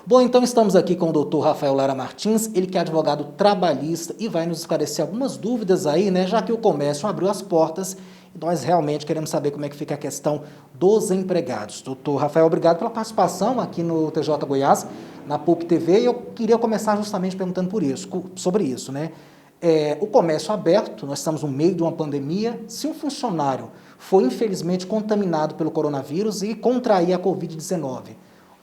Bom, então estamos aqui com o doutor Rafael Lara Martins, ele que é advogado trabalhista e vai nos esclarecer algumas dúvidas aí, né, já que o comércio abriu as portas e nós realmente queremos saber como é que fica a questão dos empregados. Doutor Rafael, obrigado pela participação aqui no TJ Goiás, na PUC TV, e eu queria começar justamente perguntando sobre isso, né? O comércio aberto, nós estamos no meio de uma pandemia, se um funcionário foi infelizmente contaminado pelo coronavírus e contrair a Covid-19,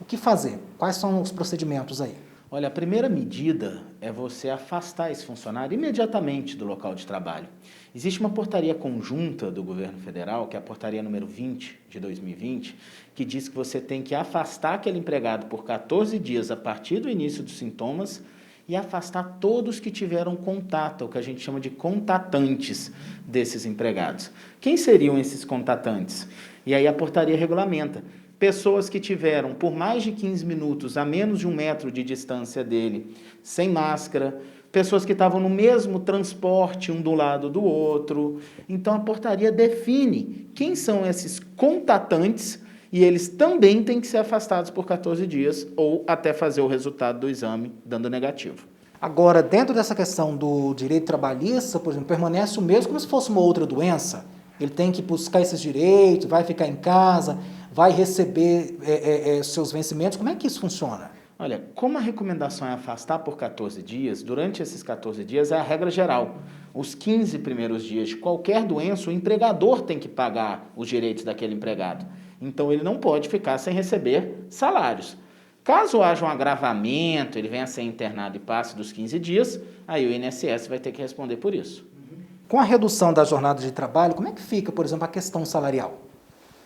o que fazer? Quais são os procedimentos aí? Olha, a primeira medida é você afastar esse funcionário imediatamente do local de trabalho. Existe uma portaria conjunta do governo federal, que é a portaria número 20 de 2020, que diz que você tem que afastar aquele empregado por 14 dias a partir do início dos sintomas e afastar todos que tiveram contato, o que a gente chama de contatantes desses empregados. Quem seriam esses contatantes? E aí a portaria regulamenta. Pessoas que tiveram por mais de 15 minutos a menos de 1 metro de distância dele, sem máscara, pessoas que estavam no mesmo transporte, um do lado do outro. Então, a portaria define quem são esses contatantes e eles também têm que ser afastados por 14 dias ou até fazer o resultado do exame dando negativo. Agora, dentro dessa questão do direito trabalhista, por exemplo, permanece o mesmo como se fosse uma outra doença? Ele tem que buscar esses direitos, vai ficar em casa, vai receber seus vencimentos? Como é que isso funciona? Olha, como a recomendação é afastar por 14 dias, durante esses 14 dias é a regra geral. Os 15 primeiros dias de qualquer doença, o empregador tem que pagar os direitos daquele empregado. Então, ele não pode ficar sem receber salários. Caso haja um agravamento, ele venha a ser internado e passe dos 15 dias, aí o INSS vai ter que responder por isso. Com a redução da jornada de trabalho, como é que fica, por exemplo, a questão salarial?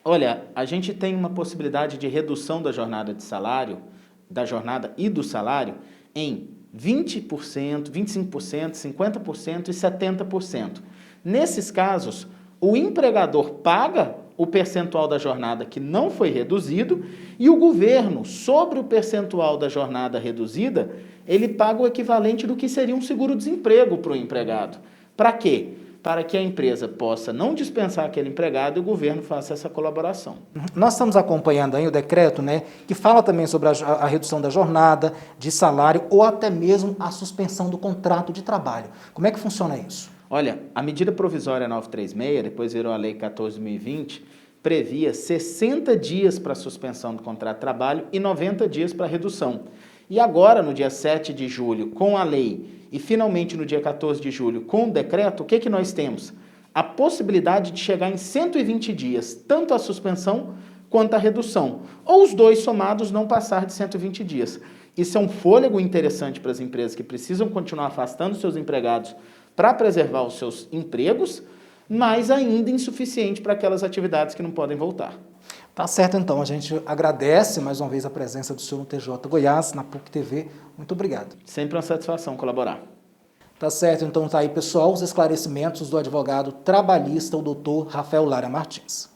Olha, a gente tem uma possibilidade de redução da jornada de salário, da jornada e do salário, em 20%, 25%, 50% e 70%. Nesses casos, o empregador paga o percentual da jornada que não foi reduzido e o governo, sobre o percentual da jornada reduzida, ele paga o equivalente do que seria um seguro-desemprego para o empregado. Para quê? Para que a empresa possa não dispensar aquele empregado e o governo faça essa colaboração. Nós estamos acompanhando aí o decreto, né, que fala também sobre a redução da jornada, de salário ou até mesmo a suspensão do contrato de trabalho. Como é que funciona isso? Olha, a medida provisória 936, depois virou a lei 14.020, previa 60 dias para suspensão do contrato de trabalho e 90 dias para redução. E agora, no dia 7 de julho, com a lei, e finalmente no dia 14 de julho, com o decreto, o que nós temos? A possibilidade de chegar em 120 dias, tanto a suspensão quanto a redução, ou os dois somados não passar de 120 dias. Isso é um fôlego interessante para as empresas que precisam continuar afastando seus empregados para preservar os seus empregos, mas ainda insuficiente para aquelas atividades que não podem voltar. Tá certo, então. A gente agradece mais uma vez a presença do senhor no TJ Goiás, na PUC TV. Muito obrigado. Sempre uma satisfação colaborar. Tá certo, então tá aí, pessoal, os esclarecimentos do advogado trabalhista, o doutor Rafael Lara Martins.